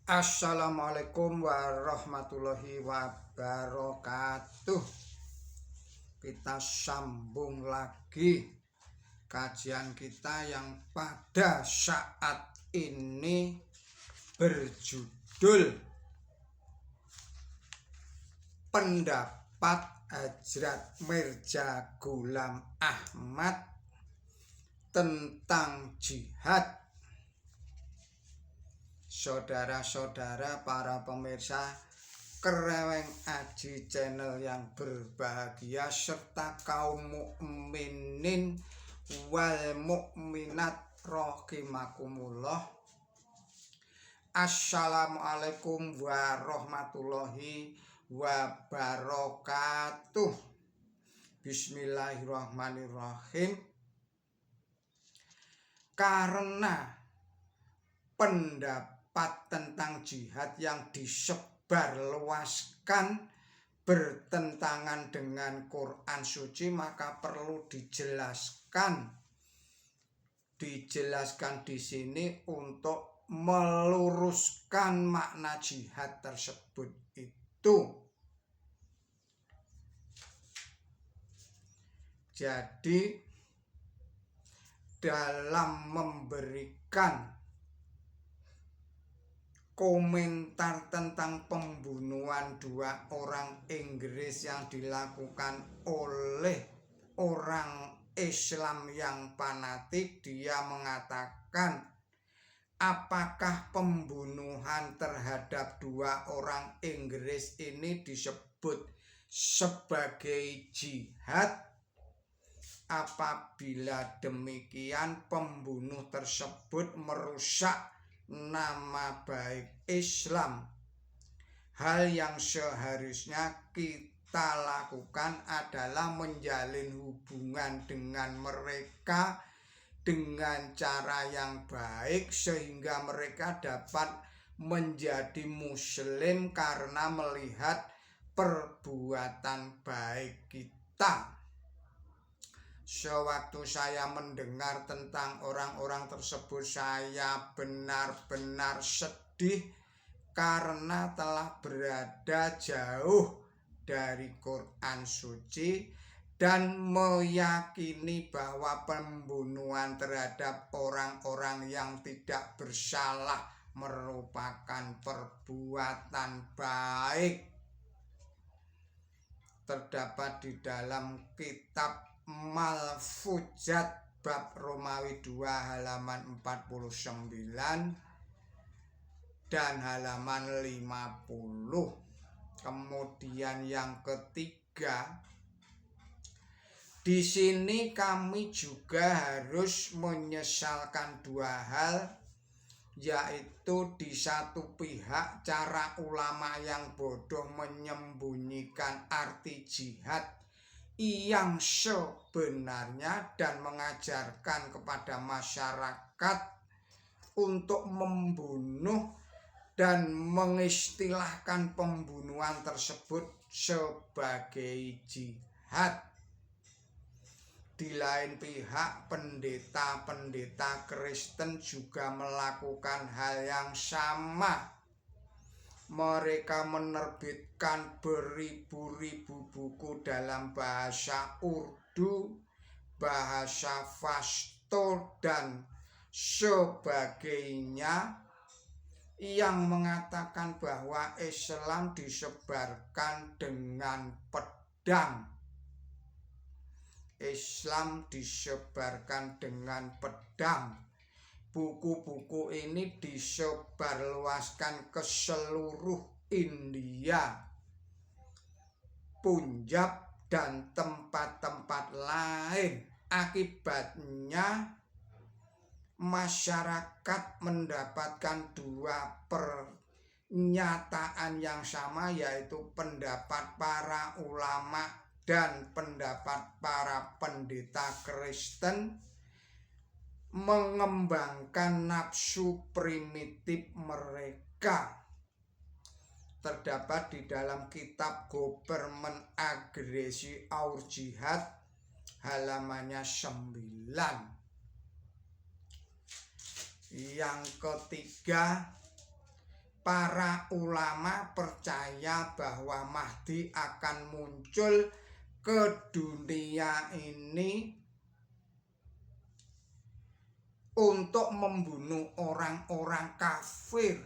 Assalamualaikum warahmatullahi wabarakatuh. Kita sambung lagi kajian kita yang pada saat ini berjudul Pendapat Hajrat Mirza Ghulam Ahmad tentang jihad. Saudara-saudara para pemirsa Kereweng Aji channel yang berbahagia serta kaum mukminin wal mukminat rahimakumullah. Assalamualaikum warahmatullahi wabarakatuh. Bismillahirrahmanirrahim. Karena pendapat tentang jihad yang disebarluaskan bertentangan dengan Quran suci, maka perlu dijelaskan di sini untuk meluruskan makna jihad tersebut itu. Jadi dalam memberikan komentar tentang pembunuhan dua orang Inggris yang dilakukan oleh orang Islam yang fanatik, dia mengatakan, apakah pembunuhan terhadap dua orang Inggris ini disebut sebagai jihad? Apabila demikian, pembunuh tersebut merusak nama baik Islam. Hal yang seharusnya kita lakukan adalah menjalin hubungan dengan mereka dengan cara yang baik sehingga mereka dapat menjadi muslim karena melihat perbuatan baik kita. Sewaktu saya mendengar tentang orang-orang tersebut, saya benar-benar sedih karena telah berada jauh dari Quran suci dan meyakini bahwa pembunuhan terhadap orang-orang yang tidak bersalah merupakan perbuatan baik. Terdapat di dalam kitab Malfuzat bab Romawi 2 halaman 49 dan halaman 50. Kemudian yang ketiga, di sini kami juga harus menyesalkan dua hal, yaitu di satu pihak cara ulama yang bodoh menyembunyikan arti jihad yang sebenarnya dan mengajarkan kepada masyarakat untuk membunuh dan mengistilahkan pembunuhan tersebut sebagai jihad. Di lain pihak, pendeta-pendeta Kristen juga melakukan hal yang sama. Mereka menerbitkan beribu-ribu buku dalam bahasa Urdu, bahasa Pashto, dan sebagainya yang mengatakan bahwa Islam disebarkan dengan pedang. Islam disebarkan dengan pedang. Buku-buku ini disebarluaskan ke seluruh India, Punjab, dan tempat-tempat lain. Akibatnya masyarakat mendapatkan dua pernyataan yang sama, yaitu pendapat para ulama dan pendapat para pendeta Kristen mengembangkan nafsu primitif mereka. Terdapat di dalam kitab Government Agresi Our Jihad halamannya 9. Yang ketiga, para ulama percaya bahwa Mahdi akan muncul ke dunia ini untuk membunuh orang-orang kafir.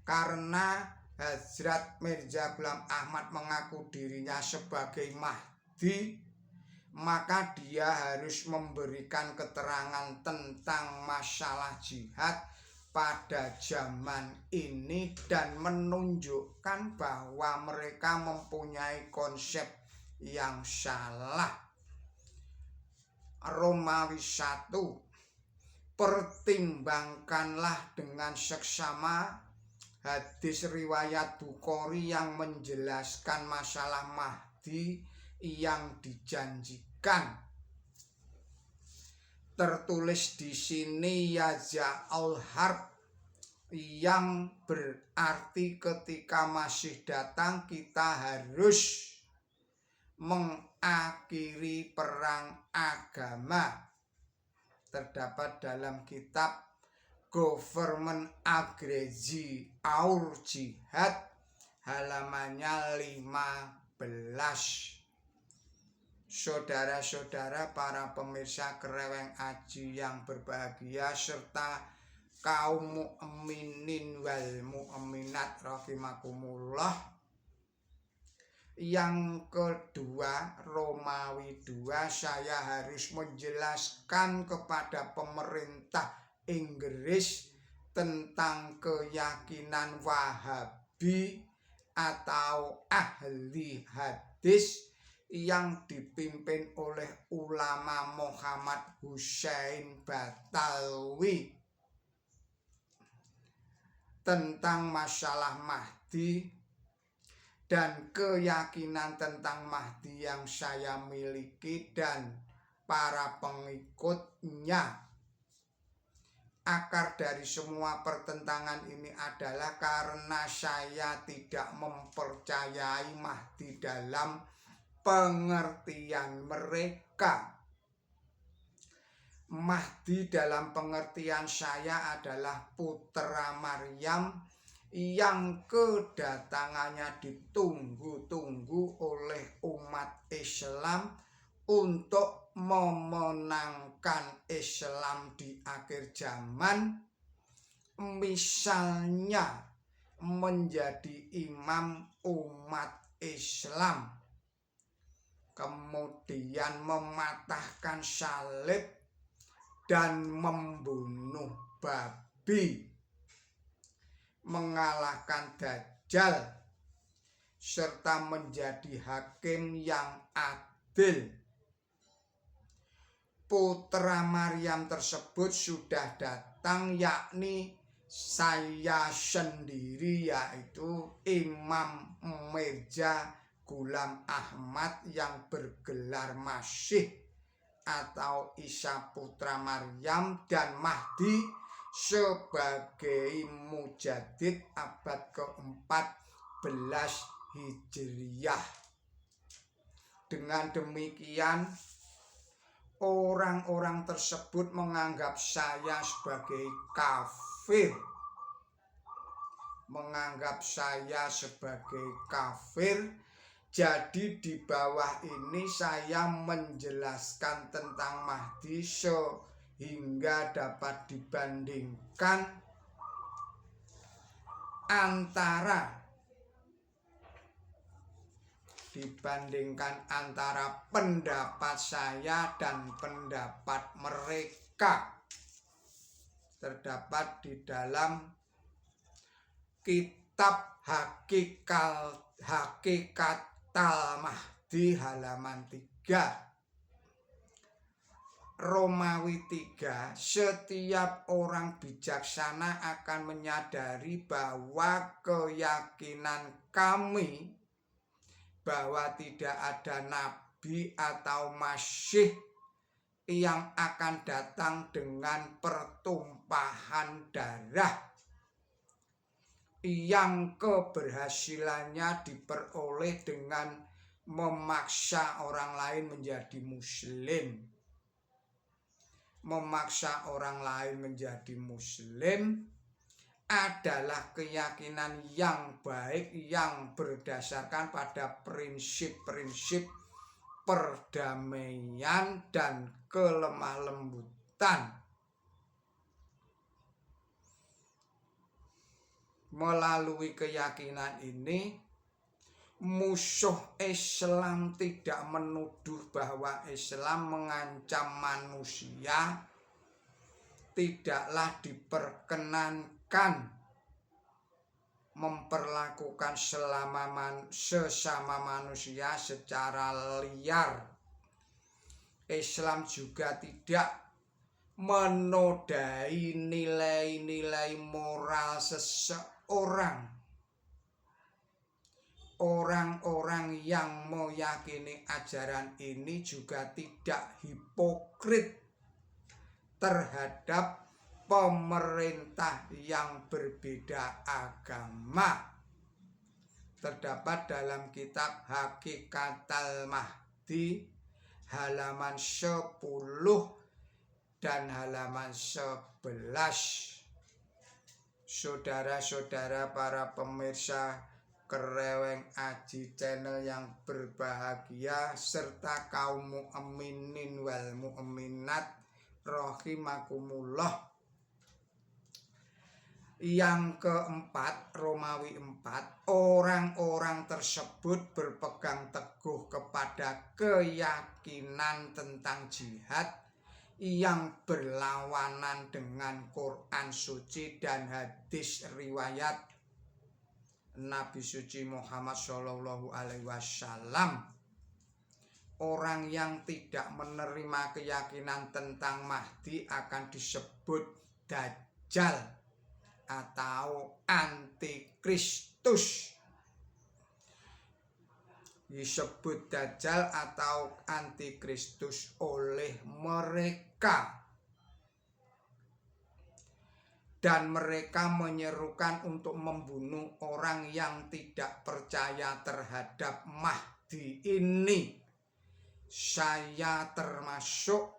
Karena Hazrat Mirza Ghulam Ahmad mengaku dirinya sebagai Mahdi, maka dia harus memberikan keterangan tentang masalah jihad pada zaman ini dan menunjukkan bahwa mereka mempunyai konsep yang salah. Romawi 1, pertimbangkanlah dengan seksama hadis riwayat Bukhari yang menjelaskan masalah Mahdi yang dijanjikan. Tertulis di sini Yaza'ul Harb, yang berarti ketika masih datang kita harus mengakhiri perang agama. Terdapat dalam kitab Government Agresi Our Jihad, halamannya 15. Saudara-saudara para pemirsa Kreweng Aji yang berbahagia serta kaum mukminin wal mukminat rahimakumullah. Yang kedua, Romawi 2, saya harus menjelaskan kepada pemerintah Inggris tentang keyakinan Wahabi atau ahli hadis yang dipimpin oleh ulama Muhammad Hussein Batawi tentang masalah Mahdi dan keyakinan tentang Mahdi yang saya miliki dan para pengikutnya. Akar dari semua pertentangan ini adalah karena saya tidak mempercayai Mahdi dalam pengertian mereka. Mahdi dalam pengertian saya adalah putra Maryam yang kedatangannya ditunggu-tunggu oleh umat Islam untuk memenangkan Islam di akhir zaman, misalnya menjadi imam umat Islam, kemudian mematahkan salib dan membunuh babi, mengalahkan Dajjal, serta menjadi hakim yang adil. Putra Maryam tersebut sudah datang, yakni saya sendiri, yaitu Imam Mirza Ghulam Ahmad yang bergelar Masih atau Isa putra Maryam, dan Mahdi sebagai Mujaddid abad ke-14 Hijriyah. Dengan demikian, orang-orang tersebut menganggap saya sebagai kafir. Jadi di bawah ini saya menjelaskan tentang Mahdi sehingga dapat dibandingkan antara pendapat saya dan pendapat mereka. Terdapat di dalam kitab Hakikat Mahdi halaman 3. Romawi 3, setiap orang bijaksana akan menyadari bahwa keyakinan kami bahwa tidak ada nabi atau masih yang akan datang dengan pertumpahan darah yang keberhasilannya diperoleh dengan memaksa orang lain menjadi muslim. adalah keyakinan yang baik yang berdasarkan pada prinsip-prinsip perdamaian dan kelemah lembutan. Melalui keyakinan ini, musuh Islam tidak menuduh bahwa Islam mengancam manusia, tidaklah diperkenankan memperlakukan sesama manusia secara liar. Islam juga tidak menodai nilai-nilai moral seseorang. Orang-orang yang meyakini ajaran ini juga tidak hipokrit terhadap pemerintah yang berbeda agama. Terdapat dalam kitab Hakikat Al-Mahdi halaman 10 dan halaman 11. Saudara-saudara para pemirsa Kereweng Aji Channel yang berbahagia, serta kaum mukminin wal mukminat rahimakumullah. Yang keempat, Romawi 4, orang-orang tersebut berpegang teguh kepada keyakinan tentang jihad yang berlawanan dengan Quran suci dan hadis riwayat Nabi suci Muhammad Shallallahu Alaihi Wasallam. Orang yang tidak menerima keyakinan tentang Mahdi akan disebut Dajjal atau Antikristus. Disebut Dajjal atau Antikristus oleh mereka. Dan mereka menyerukan untuk membunuh orang yang tidak percaya terhadap Mahdi ini. Saya termasuk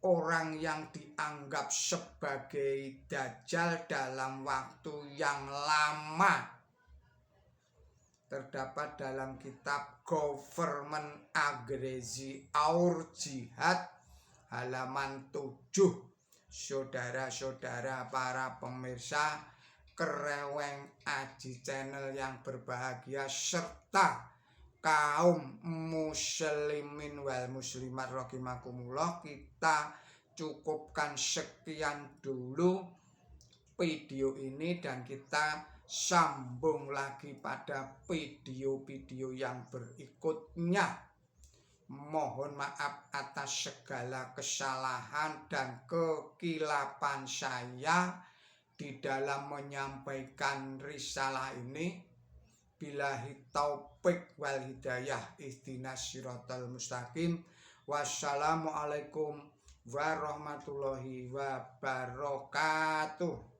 orang yang dianggap sebagai Dajjal dalam waktu yang lama. Terdapat dalam kitab Government Agresi Our Jihad halaman 7. Saudara-saudara para pemirsa Kereweng Aji Channel yang berbahagia, serta kaum muslimin wal muslimat rahimakumullah, kita cukupkan sekian dulu video ini dan kita sambung lagi pada video-video yang berikutnya. Mohon maaf atas segala kesalahan dan kekilapan saya di dalam menyampaikan risalah ini. Billahi taufik wal hidayah, ihdinas siratal mustaqim. Wassalamualaikum warahmatullahi wabarakatuh.